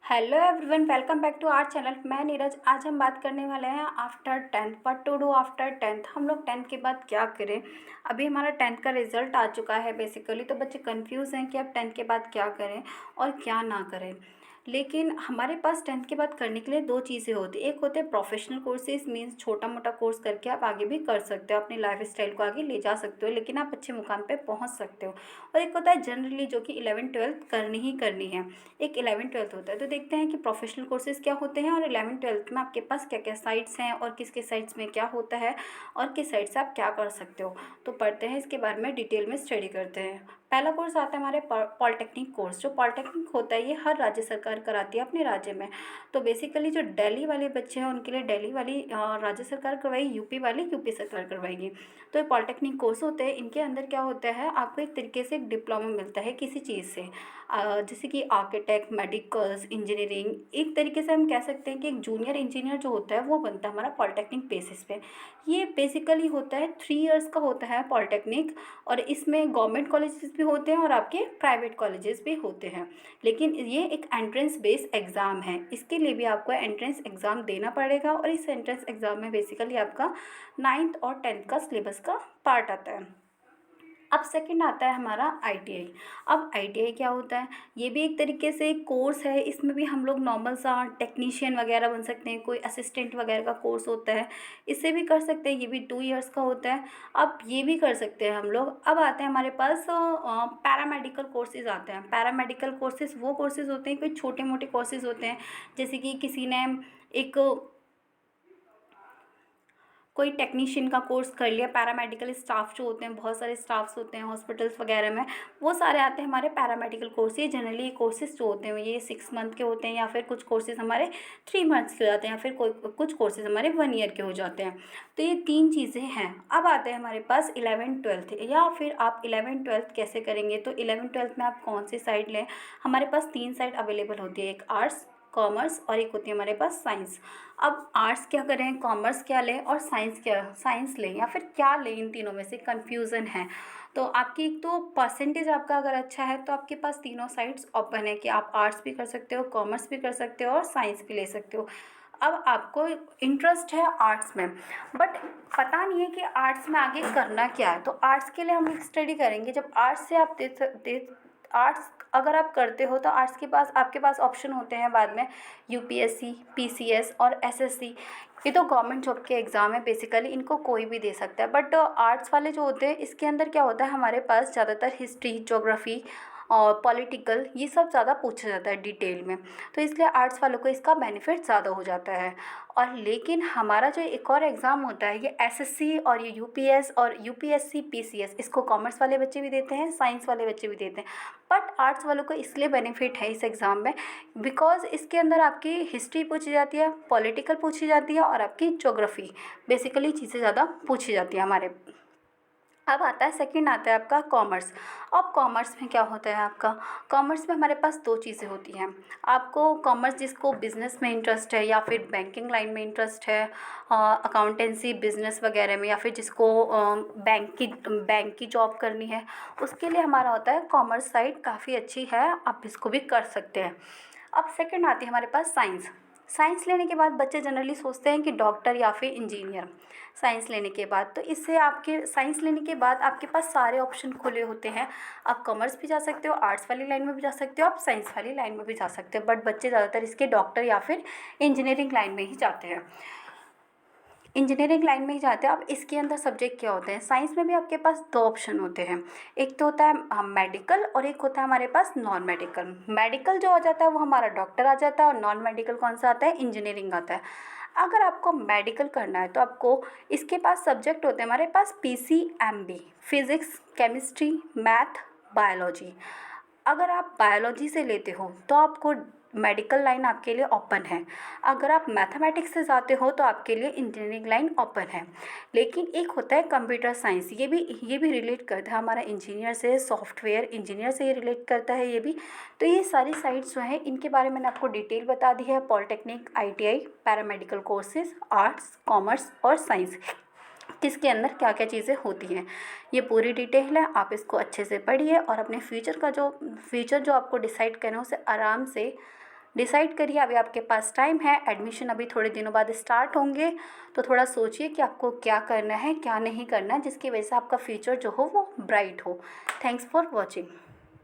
Hello everyone, welcome back to our channel. मैं नीरज। आज हम बात करने वाले हैं after tenth, what to do after tenth. हम लोग टेंथ के बाद क्या करें। अभी हमारा टेंथ का रिजल्ट आ चुका है बेसिकली, तो बच्चे कंफ्यूज हैं कि अब टेंथ के बाद क्या करें और क्या ना करें। लेकिन हमारे पास टेंथ के बाद करने के लिए दो चीज़ें होती हैं। एक होते हैं प्रोफेशनल कोर्सेज, मीन्स छोटा मोटा कोर्स करके आप आगे भी कर सकते हो, अपनी लाइफ स्टाइल को आगे ले जा सकते हो, लेकिन आप अच्छे मुकाम पे पहुंच सकते हो। और एक होता है जनरली, जो कि 11th-12th करनी ही करनी है। एक 11th-12th होता है। तो देखते हैं कि प्रोफेशनल कोर्सेज क्या होते हैं और 11th-12th में आपके पास क्या क्या साइट्स हैं और किसके साइट्स में क्या होता है और किस साइट से आप क्या कर सकते हो। तो पढ़ते हैं, इसके बारे में डिटेल में स्टडी करते हैं। पहला कोर्स आता है हमारे पॉलिटेक्निक कोर्स। जो पॉलिटेक्निक होता है ये हर राज्य सरकार कराती है अपने राज्य में। तो बेसिकली जो दिल्ली वाले बच्चे हैं उनके लिए दिल्ली वाली राज्य सरकार करवाएगी, यूपी वाली यूपी सरकार करवाएगी। तो ये पॉलिटेक्निक कोर्स होते हैं। इनके अंदर क्या होता है, आपको एक तरीके से एक डिप्लोमा मिलता है किसी चीज़ से, जैसे कि आर्किटेक्ट, मेडिकल्स, इंजीनियरिंग। एक तरीके से हम कह सकते हैं कि एक जूनियर इंजीनियर जो होता है वो बनता है हमारा पॉलिटेक्निक बेसिस पे। ये बेसिकली होता है 3 इयर्स का होता है पॉलिटेक्निक। और इसमें गवर्नमेंट कॉलेजेस भी होते हैं और आपके प्राइवेट कॉलेजेस भी होते हैं। लेकिन ये एक एंट्रेंस बेस्ड एग्ज़ाम है, इसके लिए भी आपको एंट्रेंस एग्ज़ाम देना पड़ेगा। और इस एंट्रेंस एग्ज़ाम में बेसिकली आपका 9th और 10th का सिलेबस का पार्ट आता है। अब सेकंड आता है हमारा आईटीआई। अब आईटीआई क्या होता है, ये भी एक तरीके से एक कोर्स है। इसमें भी हम लोग नॉर्मल सा टेक्नीशियन वगैरह बन सकते हैं, कोई असिस्टेंट वगैरह का कोर्स होता है, इससे भी कर सकते हैं। ये भी 2 इयर्स का होता है। अब ये भी कर सकते हैं हम लोग। अब आते हैं हमारे पास पैरामेडिकल कोर्सेज आते हैं। पैरामेडिकल कोर्सेज वो कोर्सेज होते हैं, कोई छोटे मोटे कोर्सेज होते हैं। जैसे कि किसी ने एक कोई टेक्नीशियन का कोर्स कर लिया। पैरामेडिकल स्टाफ जो होते हैं, बहुत सारे स्टाफ्स होते हैं हॉस्पिटल्स वगैरह में, वो सारे आते हैं हमारे पैरामेडिकल कोर्स। ये जनरली कोर्सेज जो होते हैं ये 6 मंथ के होते हैं, या फिर कुछ कोर्सेज हमारे 3 मंथ्स के हो जाते हैं, या फिर कोई कुछ कोर्सेज हमारे 1 ईयर के हो जाते हैं। तो ये 3 चीज़ें हैं। अब आते हैं हमारे पास 11th-12th, या फिर आप 11th-12th कैसे करेंगे। तो 11th-12th में आप कौन सी साइड लें। हमारे पास 3 साइड अवेलेबल होती है, एक आर्ट्स, कॉमर्स और एक होती है हमारे पास साइंस। अब आर्ट्स क्या करें, कॉमर्स क्या लें और साइंस लें, या फिर क्या लें, इन तीनों में से कन्फ्यूज़न है। तो आपकी एक तो परसेंटेज आपका अगर अच्छा है तो आपके पास तीनों साइड्स ओपन है कि आप आर्ट्स भी कर सकते हो, कॉमर्स भी कर सकते हो और साइंस भी ले सकते हो। अब आपको इंटरेस्ट है आर्ट्स में, बट पता नहीं है कि आर्ट्स में आगे करना क्या है। तो आर्ट्स के लिए हम एक स्टडी करेंगे। जब आर्ट्स से आप दे आर्ट्स अगर आप करते हो तो आर्ट्स के पास आपके पास ऑप्शन होते हैं बाद में यूपीएससी, पीसीएस और एसएससी। ये तो गवर्नमेंट जॉब के एग्ज़ाम है बेसिकली, इनको कोई भी दे सकता है। बट आर्ट्स वाले जो होते हैं इसके अंदर क्या होता है, हमारे पास ज़्यादातर हिस्ट्री, ज्योग्राफी और पॉलिटिकल, ये सब ज़्यादा पूछा जाता है डिटेल में। तो इसलिए आर्ट्स वालों को इसका बेनिफिट ज़्यादा हो जाता है। और लेकिन हमारा जो एक और एग्ज़ाम होता है ये एसएससी और ये यूपीएस और यूपीएससी पीसीएस, इसको कॉमर्स वाले बच्चे भी देते हैं, साइंस वाले बच्चे भी देते हैं। बट आर्ट्स वालों को इसलिए बेनिफिट है इस एग्ज़ाम में बिकॉज इसके अंदर आपकी हिस्ट्री पूछी जाती है, पॉलिटिकल पूछी जाती है और आपकी ज्योग्राफी, बेसिकली चीज़ें ज़्यादा पूछी जाती है हमारे। अब आता है सेकंड, आता है आपका कॉमर्स। अब कॉमर्स में क्या होता है आपका, कॉमर्स में हमारे पास दो चीज़ें होती हैं। आपको कॉमर्स, जिसको बिज़नेस में इंटरेस्ट है या फिर बैंकिंग लाइन में इंटरेस्ट है, अकाउंटेंसी, बिज़नेस वगैरह में, या फिर जिसको बैंक की जॉब करनी है, उसके लिए हमारा होता है कॉमर्स साइड काफ़ी अच्छी है, आप इसको भी कर सकते हैं। अब सेकंड आती है हमारे पास साइंस। साइंस लेने के बाद बच्चे जनरली सोचते हैं कि डॉक्टर या फिर इंजीनियर। साइंस लेने के बाद तो इससे आपके साइंस लेने के बाद आपके पास सारे ऑप्शन खुले होते हैं। आप कॉमर्स भी जा सकते हो, आर्ट्स वाली लाइन में भी जा सकते हो, आप साइंस वाली लाइन में भी जा सकते हो। बट बच्चे ज़्यादातर इसके डॉक्टर या फिर इंजीनियरिंग लाइन में ही जाते हैं, इंजीनियरिंग लाइन में ही जाते हैं। अब इसके अंदर सब्जेक्ट क्या होते हैं, साइंस में भी आपके पास दो ऑप्शन होते हैं। एक तो होता है मेडिकल और एक होता है हमारे पास नॉन मेडिकल। मेडिकल जो आ जाता है वो हमारा डॉक्टर आ जाता है, और नॉन मेडिकल कौन सा आता है, इंजीनियरिंग आता है। अगर आपको मेडिकल करना है तो आपको इसके पास सब्जेक्ट होते हैं हमारे पास PCMB, physics, chemistry, math, biology. अगर आप बायोलॉजी से लेते हो तो आपको मेडिकल लाइन आपके लिए ओपन है। अगर आप मैथमेटिक्स से जाते हो तो आपके लिए इंजीनियरिंग लाइन ओपन है। लेकिन एक होता है कंप्यूटर साइंस, ये भी रिलेट करता है हमारा इंजीनियर से, सॉफ्टवेयर इंजीनियर से ये रिलेट करता है ये भी। तो ये सारी साइट्स जो हैं इनके बारे में मैंने आपको डिटेल बता दी है। Polytechnic, ITI, paramedical courses, arts, commerce और साइंस, किसके अंदर क्या क्या चीज़ें होती हैं, ये पूरी डिटेल है। आप इसको अच्छे से पढ़िए और अपने फ्यूचर जो आपको डिसाइड करना है उसे आराम से डिसाइड करिए, अभी आपके पास टाइम है, एडमिशन अभी थोड़े दिनों बाद स्टार्ट होंगे, तो थोड़ा सोचिए कि आपको क्या करना है क्या नहीं करना है, जिसकी वजह से आपका फ्यूचर जो हो वो ब्राइट हो। Thanks for watching.